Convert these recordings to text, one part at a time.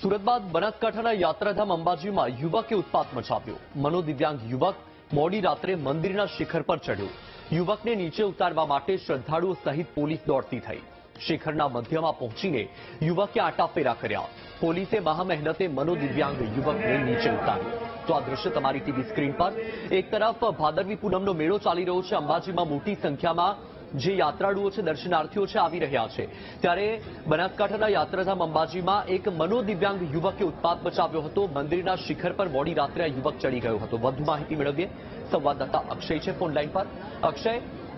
સુરત બાદ બનાસકાંઠાના યાત્રાધામ અંબાજીમાં યુવકે ઉત્પાત મચાવ્યો। મનોદિવ્યાંગ યુવક મોડી રાત્રે મંદિરના શિખર પર ચડ્યો। યુવકને નીચે ઉતારવા માટે શ્રદ્ધાળુઓ સહિત પોલીસ દોડતી થઈ। શિખરના મધ્યમાં પહોંચીને યુવકે આટાફેરા કર્યા। પોલીસે મહામહેનતે મનોદિવ્યાંગ યુવકને નીચે ઉતાર્યો। તો આ દ્રશ્ય તમારી ટીવી સ્ક્રીન પર। એક તરફ ભાદરવી પૂનમનો મેળો ચાલી રહ્યો છે। અંબાજીમાં મોટી સંખ્યામાં જે યાત્રાળુઓ છે, દર્શનાર્થીઓ છે, આવી રહ્યા છે। ત્યારે બનાસકાંઠાના યાત્રાધામ અંબાજીમાં એક મનોદિવ્યાંગ યુવકે ઉત્પાત મચાવ્યો હતો। મંદિરના શિખર પર મોડી રાત્રે આ યુવક ચડી ગયો હતો। વધુ માહિતી મેળવીએ, સંવાદદાતા અક્ષય છે ફોનલાઈન પર। અક્ષય,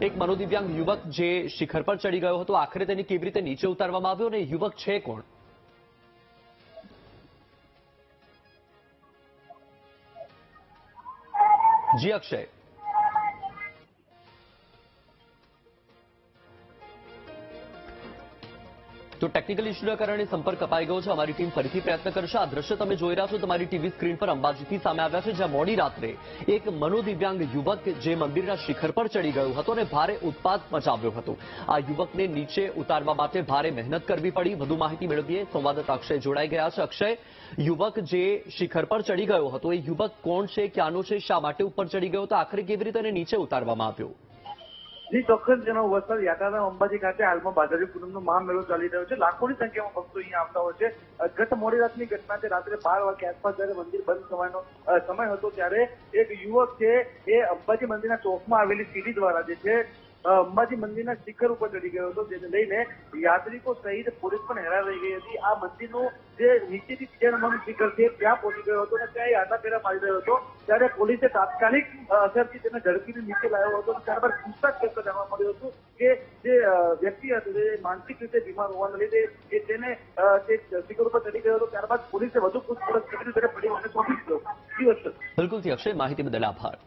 એક મનોદિવ્યાંગ યુવક જે શિખર પર ચડી ગયો હતો, આખરે તેને કેવી રીતે નીચે ઉતારવામાં આવ્યો અને યુવક છે કોણ? જી અક્ષય। તો ટેકનિકલ ઇશ્યુના કારણે સંપર્ક કપાઈ ગયો છે। અમારી ટીમ ફરીથી પ્રયત્ન કરશે। આ દ્રશ્ય તમે જોઈ રહ્યા છો તમારી ટીવી સ્ક્રીન પર અંબાજીથી સામે આવ્યા છે, જ્યાં મોડી રાત્રે એક મનોદિવ્યાંગ યુવક જે મંદિરના શિખર પર ચડી ગયો હતો અને ભારે ઉત્પાત મચાવ્યો હતો। આ યુવકને નીચે ઉતારવા માટે ભારે મહેનત કરવી પડી। વધુ માહિતી મેળવીએ, સંવાદદાતા અક્ષય જોડાઈ ગયા છે। અક્ષય, યુવક જે શિખર પર ચડી ગયો હતો એ યુવક કોણ છે, ક્યાંનો છે, શા માટે ઉપર ચડી ગયો હતો, આખરે કેવી રીતે એને નીચે ઉતારવામાં આવ્યો? જી ચોક્કસ જણાવું, વલસાડ યાત્રાધામ અંબાજી ખાતે હાલમાં ભાદરવી પૂનમનો મહામેળો ચાલી રહ્યો છે। લાખોની સંખ્યામાં ભક્તો અહીંયા આવતા હોય છે। ગત મોડી રાતની ઘટના છે। રાત્રે 12 વાગે આસપાસ જયારે મંદિર બંધ થવાનો સમય હતો, ત્યારે એક યુવક છે એ અંબાજી મંદિરના ચોકમાં આવેલી સીડી દ્વારા જે છે અંબાજી મંદિરના શિખર ઉપર ચડી ગયો હતો, જેને લઈને યાત્રિકો સહિત પોલીસ પણ હેરાન રહી ગઈ હતી। આ મંદિરનું જે નીચેથી બીજા નંબરનું શિખર છે ત્યાં પહોંચી ગયો હતો અને ત્યાં આટાફેરા મારી રહ્યો હતો, ત્યારે પોલીસે તાત્કાલિક અસરથી તેને ઝડપીને નીચે લાવ્યો હતો। ત્યારબાદ પૂછતાછ કરતા જાણવા મળ્યું હતું કે જે વ્યક્તિ હતો તે માનસિક રીતે બીમાર હોવાને લીધે એ તેને શિખર ઉપર ચડી ગયો હતો। ત્યારબાદ પોલીસે વધુ પૂછપરછ કરીને તેને પરિવારને સોંપી દીધો। બિલકુલ, અક્ષય, માહિતી બદલ આભાર।